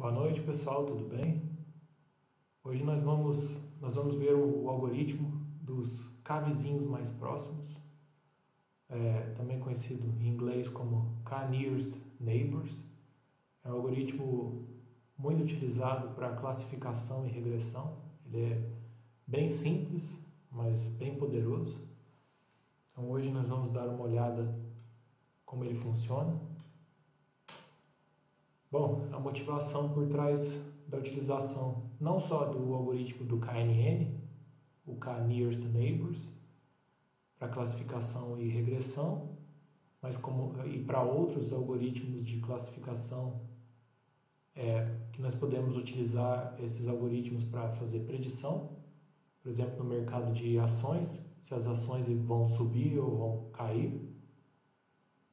Boa noite, pessoal, tudo bem? Hoje nós vamos ver o algoritmo dos K-vizinhos mais próximos, também conhecido em inglês como K-nearest neighbors. É um algoritmo muito utilizado para classificação e regressão. Ele é bem simples, mas bem poderoso. Então hoje nós vamos dar uma olhada como ele funciona. Bom, a motivação por trás da utilização não só do algoritmo do KNN, o K-nearest neighbors, para classificação e regressão, mas e para outros algoritmos de classificação, que nós podemos utilizar esses algoritmos para fazer predição, por exemplo, no mercado de ações, se as ações vão subir ou vão cair.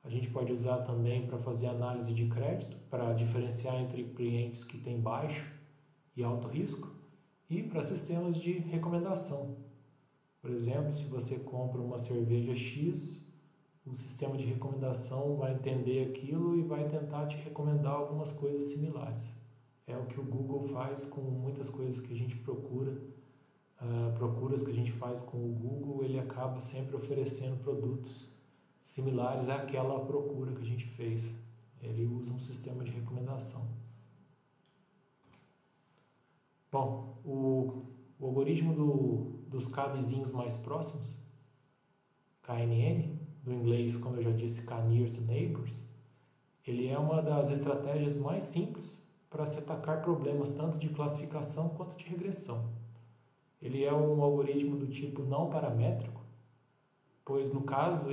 A gente pode usar também para fazer análise de crédito, para diferenciar entre clientes que têm baixo e alto risco, e para sistemas de recomendação. Por exemplo, se você compra uma cerveja X, o sistema de recomendação vai entender aquilo e vai tentar te recomendar algumas coisas similares. É o que o Google faz com muitas coisas que a gente procura, procuras que a gente faz com o Google, ele acaba sempre oferecendo produtos similares àquela procura que a gente fez. Ele usa um sistema de recomendação. Bom, o algoritmo dos K-vizinhos mais próximos, KNN, do inglês, como eu já disse, K-nearest neighbors, ele é uma das estratégias mais simples para se atacar problemas tanto de classificação quanto de regressão. Ele é um algoritmo do tipo não paramétrico, pois no caso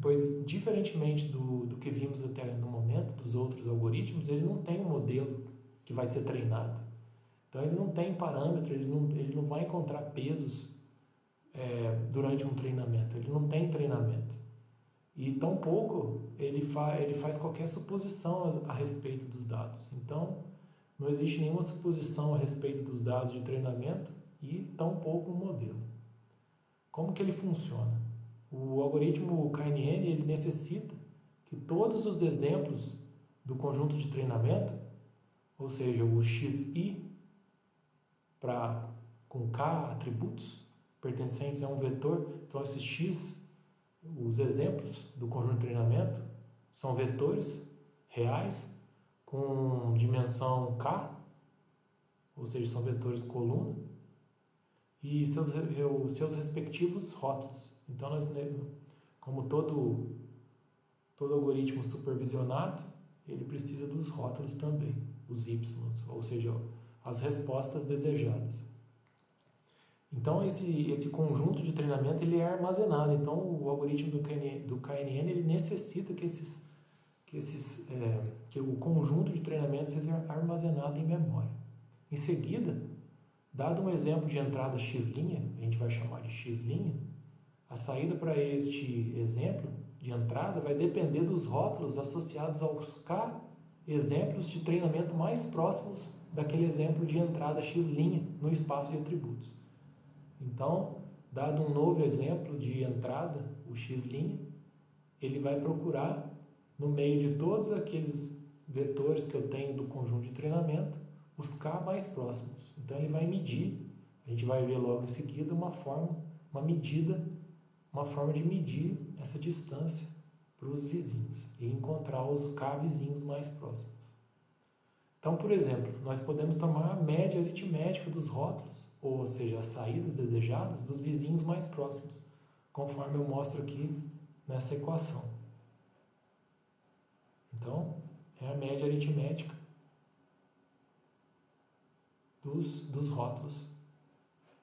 pois diferentemente do que vimos até no momento dos outros algoritmos, ele não tem um modelo que vai ser treinado. Então ele não tem parâmetros, ele não vai encontrar pesos durante um treinamento, ele não tem treinamento. E tampouco ele faz qualquer suposição a respeito dos dados. Então não existe nenhuma suposição a respeito dos dados de treinamento e tampouco um modelo. Como que ele funciona? O algoritmo KNN ele necessita que todos os exemplos do conjunto de treinamento, ou seja, o XI com K atributos pertencentes a um vetor, então esses X, os exemplos do conjunto de treinamento, são vetores reais com dimensão K, ou seja, são vetores coluna, e seus respectivos rótulos. Então, como todo algoritmo supervisionado, ele precisa dos rótulos também, os Y, ou seja, as respostas desejadas. Então, esse conjunto de treinamento ele é armazenado. Então, o algoritmo do KNN ele necessita que o conjunto de treinamento seja armazenado em memória. Em seguida, dado um exemplo de entrada x', a gente vai chamar de x', a saída para este exemplo de entrada vai depender dos rótulos associados aos K exemplos de treinamento mais próximos daquele exemplo de entrada x' no espaço de atributos. Então, dado um novo exemplo de entrada, o x', ele vai procurar no meio de todos aqueles vetores que eu tenho do conjunto de treinamento, os K mais próximos. Então ele vai medir, a gente vai ver logo em seguida uma forma de medir essa distância para os vizinhos e encontrar os K vizinhos mais próximos. Então, por exemplo, nós podemos tomar a média aritmética dos rótulos, ou seja, as saídas desejadas dos vizinhos mais próximos, conforme eu mostro aqui nessa equação. Então, é a média aritmética dos rótulos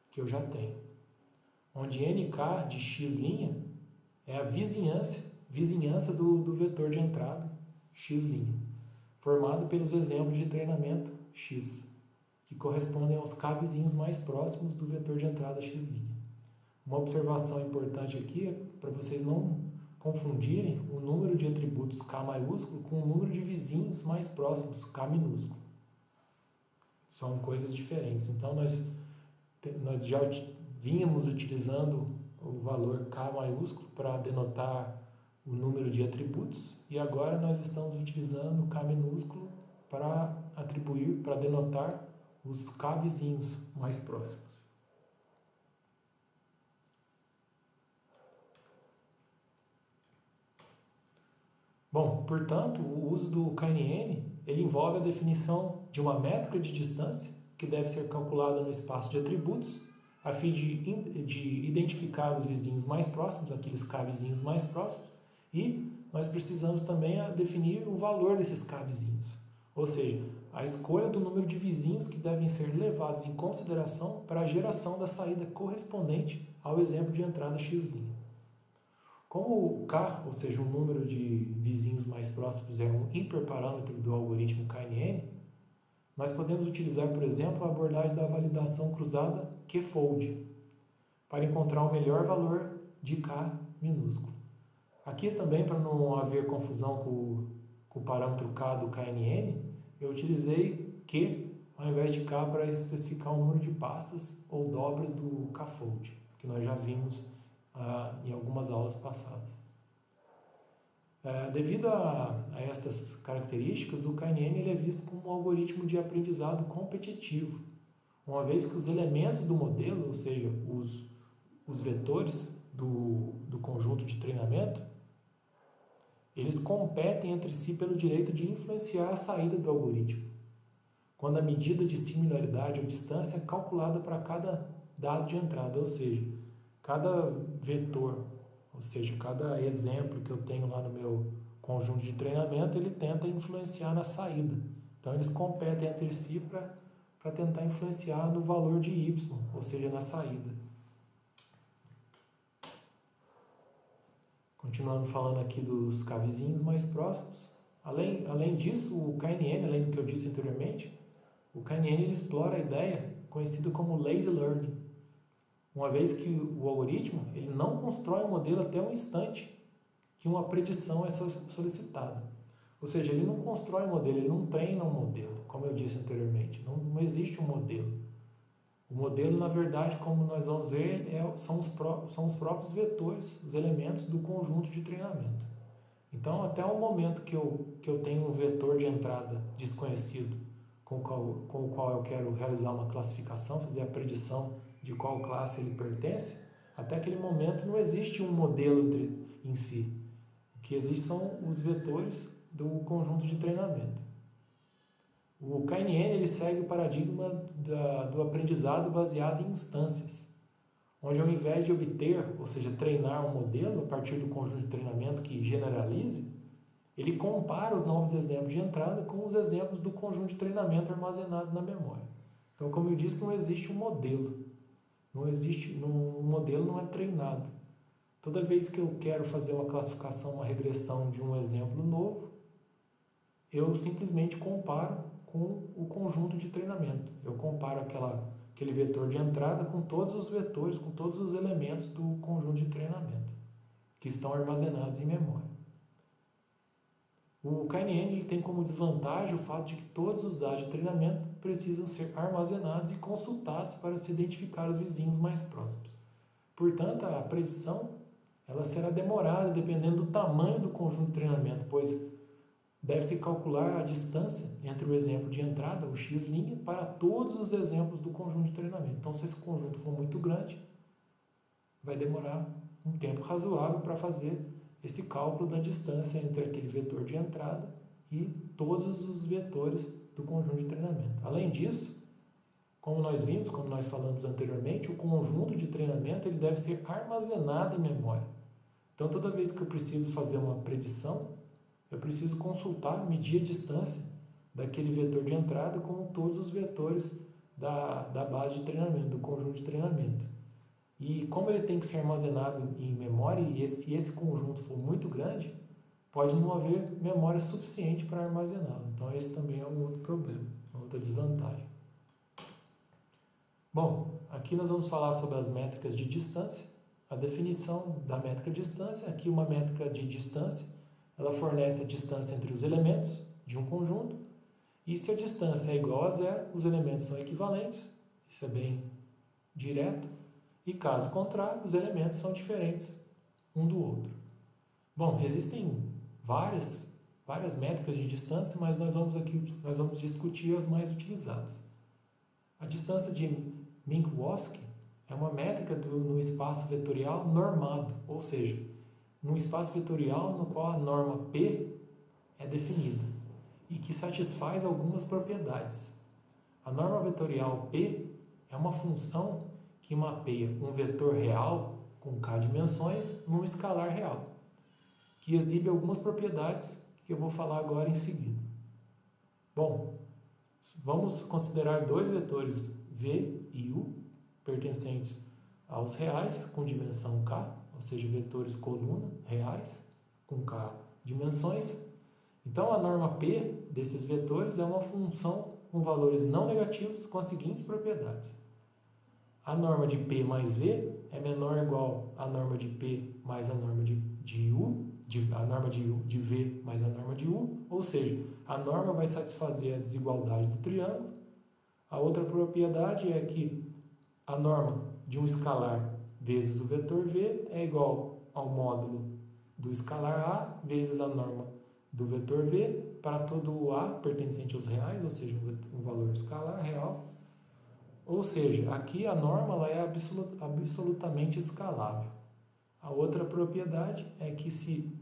que eu já tenho. Onde NK de x' é a vizinhança do vetor de entrada x', formado pelos exemplos de treinamento x, que correspondem aos K vizinhos mais próximos do vetor de entrada x'. Uma observação importante aqui é para vocês não confundirem o número de atributos K maiúsculo com o número de vizinhos mais próximos, K minúsculo. São coisas diferentes. Então, nós já vínhamos utilizando o valor K maiúsculo para denotar o número de atributos e agora nós estamos utilizando o K minúsculo para atribuir, para denotar os K vizinhos mais próximos. Bom, portanto, o uso do KNN ele envolve a definição de uma métrica de distância que deve ser calculada no espaço de atributos, a fim de identificar os vizinhos mais próximos, aqueles K vizinhos mais próximos, e nós precisamos também definir o valor desses K vizinhos, ou seja, a escolha do número de vizinhos que devem ser levados em consideração para a geração da saída correspondente ao exemplo de entrada x'. Como o K, ou seja, o número de vizinhos mais próximos é um hiperparâmetro do algoritmo KNN, nós podemos utilizar, por exemplo, a abordagem da validação cruzada Q-fold para encontrar o melhor valor de K minúsculo. Aqui também, para não haver confusão com o parâmetro K do KNN, eu utilizei Q ao invés de K para especificar o número de pastas ou dobras do K-fold, que nós já vimos em algumas aulas passadas. Devido a estas características, o KNN ele é visto como um algoritmo de aprendizado competitivo, uma vez que os elementos do modelo, ou seja, os vetores do conjunto de treinamento, eles competem entre si pelo direito de influenciar a saída do algoritmo, quando a medida de similaridade ou distância é calculada para cada dado de entrada, ou seja, cada vetor, ou seja, cada exemplo que eu tenho lá no meu conjunto de treinamento, ele tenta influenciar na saída. Então, eles competem entre si para tentar influenciar no valor de y, ou seja, na saída. Continuando falando aqui dos K vizinhos mais próximos. Além disso, o KNN, além do que eu disse anteriormente, o KNN ele explora a ideia conhecida como lazy learning, uma vez que o algoritmo ele não constrói um modelo até o instante que uma predição é solicitada. Ou seja, ele não constrói um modelo, ele não treina um modelo, como eu disse anteriormente. Não existe um modelo. O modelo, na verdade, como nós vamos ver, são os próprios vetores, os elementos do conjunto de treinamento. Então, até o momento que eu tenho um vetor de entrada desconhecido com o qual eu quero realizar uma classificação, fazer a predição de qual classe ele pertence, até aquele momento não existe um modelo em si. O que existe são os vetores do conjunto de treinamento. O KNN ele segue o paradigma do aprendizado baseado em instâncias, onde ao invés de obter, ou seja, treinar um modelo a partir do conjunto de treinamento que generalize, ele compara os novos exemplos de entrada com os exemplos do conjunto de treinamento armazenado na memória. Então, como eu disse, não existe um modelo. Um modelo não é treinado. Toda vez que eu quero fazer uma classificação, uma regressão de um exemplo novo, eu simplesmente comparo com o conjunto de treinamento. Eu comparo aquele vetor de entrada com todos os vetores, com todos os elementos do conjunto de treinamento que estão armazenados em memória. O KNN ele tem como desvantagem o fato de que todos os dados de treinamento precisam ser armazenados e consultados para se identificar os vizinhos mais próximos. Portanto, a predição ela será demorada dependendo do tamanho do conjunto de treinamento, pois deve-se calcular a distância entre o exemplo de entrada, o x', para todos os exemplos do conjunto de treinamento. Então, se esse conjunto for muito grande, vai demorar um tempo razoável para fazer esse cálculo da distância entre aquele vetor de entrada e todos os vetores do conjunto de treinamento. Além disso, como nós falamos anteriormente, o conjunto de treinamento ele deve ser armazenado em memória. Então, toda vez que eu preciso fazer uma predição, eu preciso consultar, medir a distância daquele vetor de entrada com todos os vetores da base de treinamento, do conjunto de treinamento. E como ele tem que ser armazenado em memória, e se esse conjunto for muito grande, pode não haver memória suficiente para armazená-lo. Então, esse também é um outro problema, uma outra desvantagem. Bom, aqui nós vamos falar sobre as métricas de distância. A definição da métrica de distância, aqui uma métrica de distância, ela fornece a distância entre os elementos de um conjunto, e se a distância é igual a zero, os elementos são equivalentes, isso é bem direto, e caso contrário, os elementos são diferentes um do outro. Bom, existem várias várias métricas de distância, mas nós vamos discutir as mais utilizadas. A distância de Minkowski é uma métrica no espaço vetorial normado, ou seja, num espaço vetorial no qual a norma P é definida e que satisfaz algumas propriedades. A norma vetorial P é uma função que mapeia um vetor real com k dimensões num escalar real, que exibe algumas propriedades que eu vou falar agora em seguida. Bom, vamos considerar dois vetores V e U, pertencentes aos reais, com dimensão k, ou seja, vetores coluna reais, com k dimensões. Então, a norma P desses vetores é uma função com valores não negativos com as seguintes propriedades. A norma de P mais V é menor ou igual à norma de P mais a norma de U, a norma de V mais a norma de U, ou seja, a norma vai satisfazer a desigualdade do triângulo. A outra propriedade é que a norma de um escalar vezes o vetor V é igual ao módulo do escalar A vezes a norma do vetor V para todo o A pertencente aos reais, ou seja, um valor escalar real. Ou seja, aqui a norma ela é absolutamente escalável. A outra propriedade é que se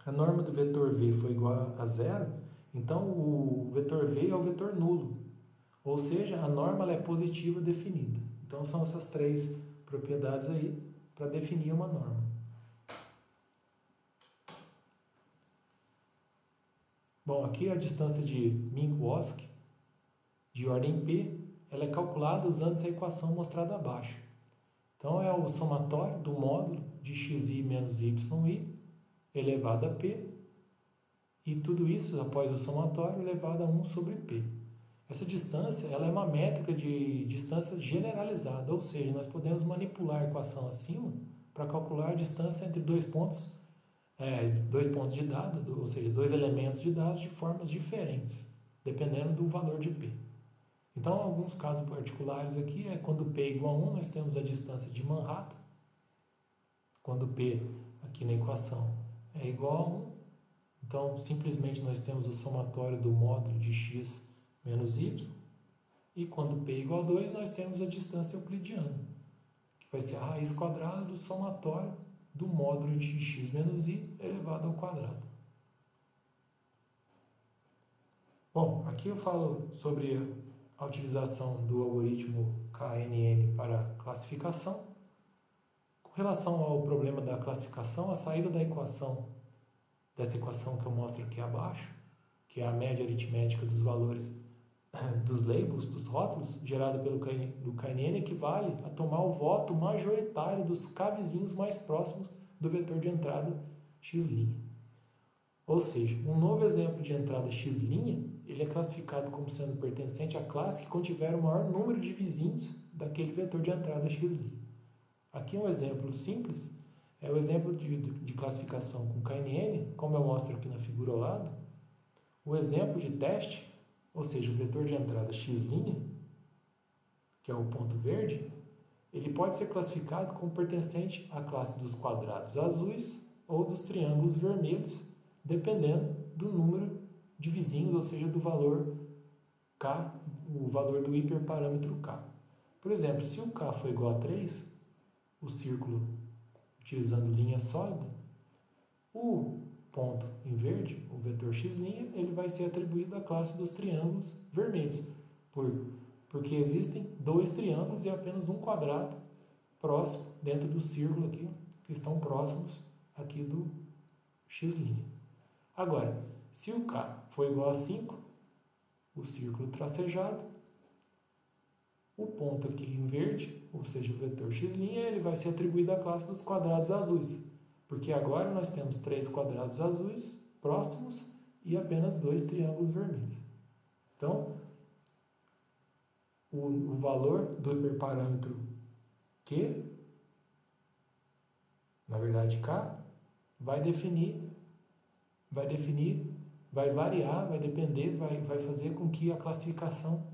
a norma do vetor V for igual a zero, então o vetor V é o vetor nulo. Ou seja, a norma ela é positiva definida. Então são essas três propriedades aí para definir uma norma. Bom, aqui a distância de Minkowski, de ordem P, ela é calculada usando essa equação mostrada abaixo. Então, é o somatório do módulo de xi menos yi elevado a p, e tudo isso, após o somatório, elevado a 1 sobre p. Essa distância ela é uma métrica de distância generalizada, ou seja, nós podemos manipular a equação acima para calcular a distância entre dois pontos de dado, ou seja, dois elementos de dados de formas diferentes, dependendo do valor de p. Então, alguns casos particulares aqui é quando p é igual a 1, nós temos a distância de Manhattan. Quando p, aqui na equação, é igual a 1, então simplesmente nós temos o somatório do módulo de x menos y. E quando p é igual a 2, nós temos a distância euclidiana, que vai ser a raiz quadrada do somatório do módulo de x menos y elevado ao quadrado. Bom, aqui eu falo sobre a utilização do algoritmo KNN para classificação. Com relação ao problema da classificação, a saída dessa equação que eu mostro aqui abaixo, que é a média aritmética dos valores dos labels, dos rótulos, gerada pelo KNN, equivale a tomar o voto majoritário dos k vizinhos mais próximos do vetor de entrada x'. Ou seja, um novo exemplo de entrada x', ele é classificado como sendo pertencente à classe que contiver o maior número de vizinhos daquele vetor de entrada x'. Aqui um exemplo simples é o exemplo de classificação com KNN, como eu mostro aqui na figura ao lado. O exemplo de teste, ou seja, o vetor de entrada x', que é o ponto verde, ele pode ser classificado como pertencente à classe dos quadrados azuis ou dos triângulos vermelhos, dependendo do número de vizinhos, ou seja, do valor k, o valor do hiperparâmetro k. Por exemplo, se o k for igual a 3, o círculo utilizando linha sólida, o ponto em verde, o vetor x', ele vai ser atribuído à classe dos triângulos vermelhos, porque existem dois triângulos e apenas um quadrado próximo dentro do círculo aqui, que estão próximos aqui do x'. Agora, se o k for igual a 5, o círculo tracejado, o ponto aqui em verde, ou seja, o vetor x', ele vai ser atribuído à classe dos quadrados azuis, porque agora nós temos 3 quadrados azuis próximos e apenas 2 triângulos vermelhos. Então, o valor do hiperparâmetro Q, na verdade K, vai variar, vai depender, vai fazer com que a classificação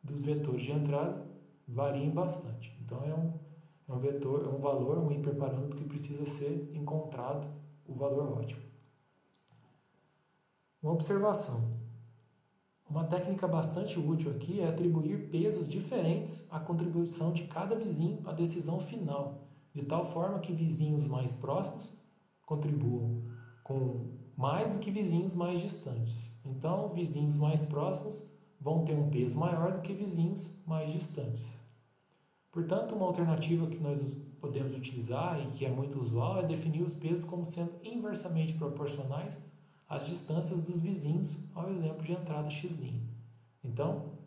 dos vetores de entrada variem bastante. Então é um vetor, é um valor, um hiperparâmetro que precisa ser encontrado o valor ótimo. Uma observação. Uma técnica bastante útil aqui é atribuir pesos diferentes à contribuição de cada vizinho à decisão final, de tal forma que vizinhos mais próximos contribuam com mais do que vizinhos mais distantes. Então, vizinhos mais próximos vão ter um peso maior do que vizinhos mais distantes. Portanto, uma alternativa que nós podemos utilizar e que é muito usual é definir os pesos como sendo inversamente proporcionais às distâncias dos vizinhos, ao exemplo de entrada x'. Então,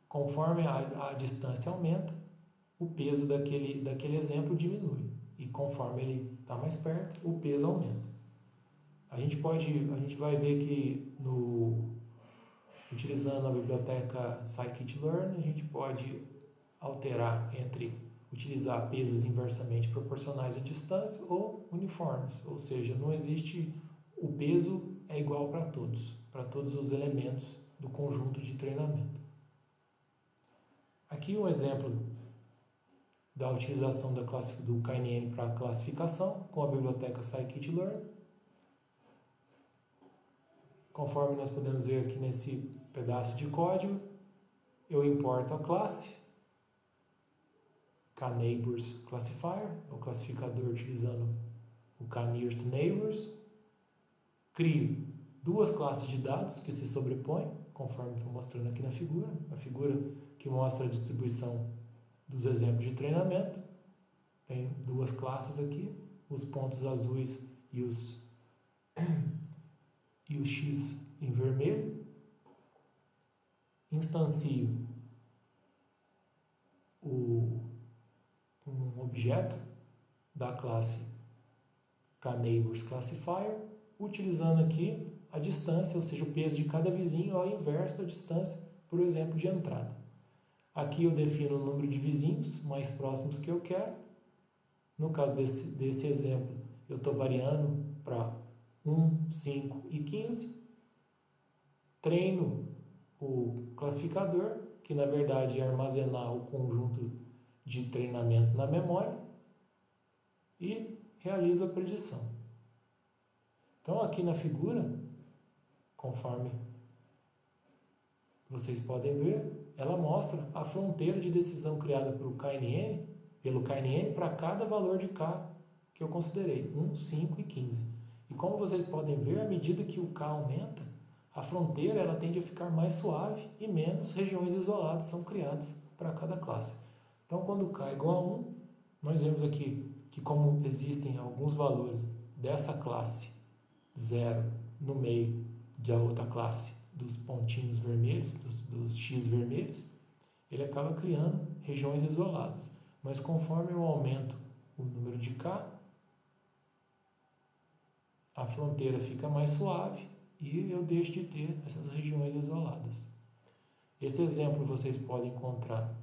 conforme a distância aumenta, o peso daquele exemplo diminui. E conforme ele está mais perto, o peso aumenta. A gente vai ver que utilizando a biblioteca scikit-learn, a gente pode alterar entre utilizar pesos inversamente proporcionais à distância ou uniformes, ou seja, não existe o peso é igual para todos os elementos do conjunto de treinamento. Aqui um exemplo da utilização do KNN para classificação com a biblioteca scikit-learn. Conforme nós podemos ver aqui nesse pedaço de código, eu importo a classe kNeighbors classifier, o classificador utilizando o kNearestNeighbors. Crio duas classes de dados que se sobrepõem, conforme estou mostrando aqui na figura. A figura que mostra a distribuição dos exemplos de treinamento. Tem duas classes aqui, os pontos azuis e o X em vermelho. Instancio um objeto da classe kNeighbors classifier, utilizando aqui a distância, ou seja, o peso de cada vizinho ao inverso da distância, por exemplo, de entrada. Aqui eu defino o número de vizinhos mais próximos que eu quero. No caso desse exemplo, eu estou variando para 1, 5 e 15. Treino o classificador, que na verdade é armazenar o conjunto de treinamento na memória, e realizo a predição. Então aqui na figura, conforme vocês podem ver, ela mostra a fronteira de decisão criada pelo KNN para cada valor de K que eu considerei, 1, 5 e 15. E como vocês podem ver, à medida que o K aumenta, a fronteira ela tende a ficar mais suave e menos regiões isoladas são criadas para cada classe. Então, quando K é igual a 1, nós vemos aqui que como existem alguns valores dessa classe 0 no meio da outra classe dos pontinhos vermelhos, dos X vermelhos, ele acaba criando regiões isoladas. Mas conforme eu aumento o número de K, a fronteira fica mais suave e eu deixo de ter essas regiões isoladas. Esse exemplo vocês podem encontrar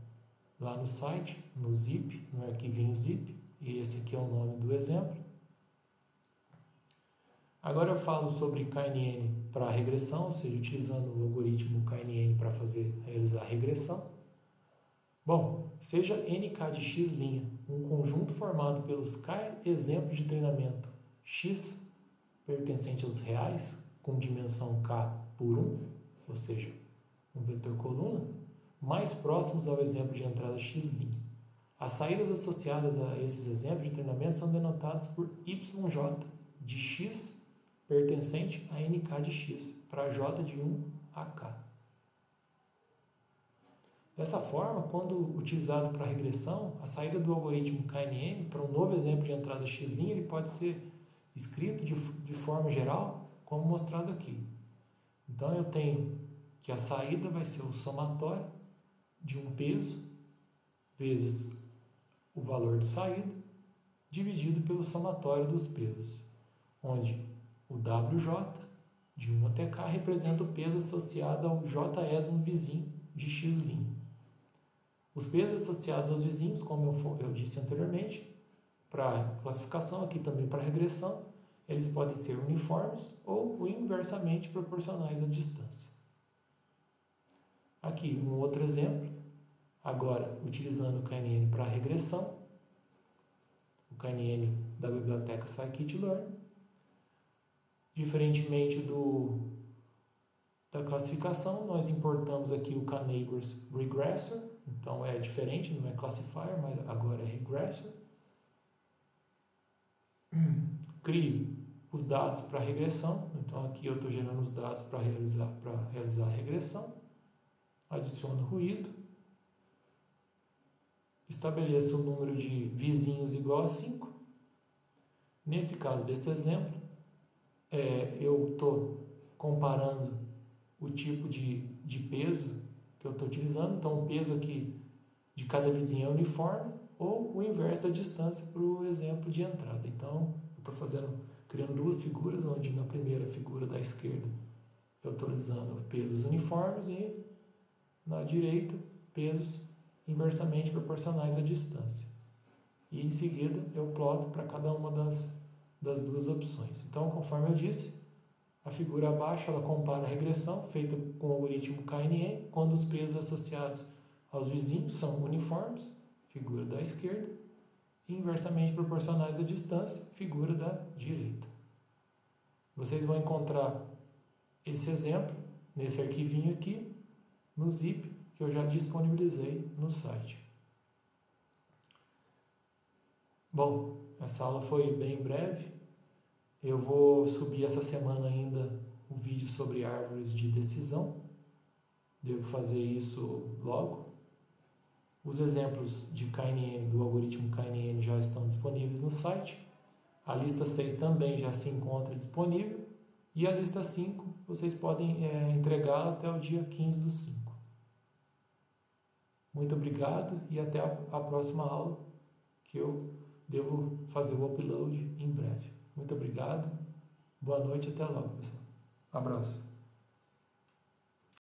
lá no site, no zip, no arquivinho zip, e esse aqui é o nome do exemplo. Agora eu falo sobre KNN para regressão, ou seja, utilizando o algoritmo KNN para realizar a regressão. Bom, seja NK de x', um conjunto formado pelos K exemplos de treinamento x pertencente aos reais, com dimensão K por 1, ou seja, um vetor coluna, mais próximos ao exemplo de entrada x'. As saídas associadas a esses exemplos de treinamento são denotadas por YJ de x pertencente a NK de x, para J de 1 a K. Dessa forma, quando utilizado para regressão, a saída do algoritmo KNN para um novo exemplo de entrada x', ele pode ser escrito de forma geral, como mostrado aqui. Então, eu tenho que a saída vai ser o somatório de um peso vezes o valor de saída, dividido pelo somatório dos pesos, onde o WJ, de 1 até K, representa o peso associado ao J'ésimo vizinho de x'. Os pesos associados aos vizinhos, como eu disse anteriormente, para classificação, aqui também para regressão, eles podem ser uniformes ou inversamente proporcionais à distância. Aqui um outro exemplo, agora utilizando o KNN para regressão, o KNN da biblioteca scikit-learn. Diferentemente da classificação, nós importamos aqui o K-Neighbors Regressor, então é diferente, não é classifier, mas agora é regressor. Crio os dados para regressão, então aqui eu estou gerando os dados para realizar a regressão. Adiciono ruído. Estabeleço o número de vizinhos igual a 5. Nesse caso desse exemplo, eu estou comparando o tipo de peso que eu estou utilizando. Então, o peso aqui de cada vizinho é uniforme, ou o inverso da distância para o exemplo de entrada. Então, eu estou criando duas figuras, onde na primeira figura da esquerda eu estou utilizando pesos uniformes e na direita pesos inversamente proporcionais à distância. E em seguida eu ploto para cada uma das duas opções. Então, conforme eu disse, a figura abaixo ela compara a regressão feita com o algoritmo KNN, quando os pesos associados aos vizinhos são uniformes, figura da esquerda, e inversamente proporcionais à distância, figura da direita. Vocês vão encontrar esse exemplo nesse arquivinho aqui, no zip, que eu já disponibilizei no site. Bom, essa aula foi bem breve. Eu vou subir essa semana ainda um vídeo sobre árvores de decisão. Devo fazer isso logo. Os exemplos de KNN, do algoritmo KNN, já estão disponíveis no site. A lista 6 também já se encontra disponível. E a lista 5, vocês podem entregá-la até o dia 15/5. Muito obrigado e até a próxima aula, que eu devo fazer o upload em breve. Muito obrigado. Boa noite e até logo, pessoal. Abraço.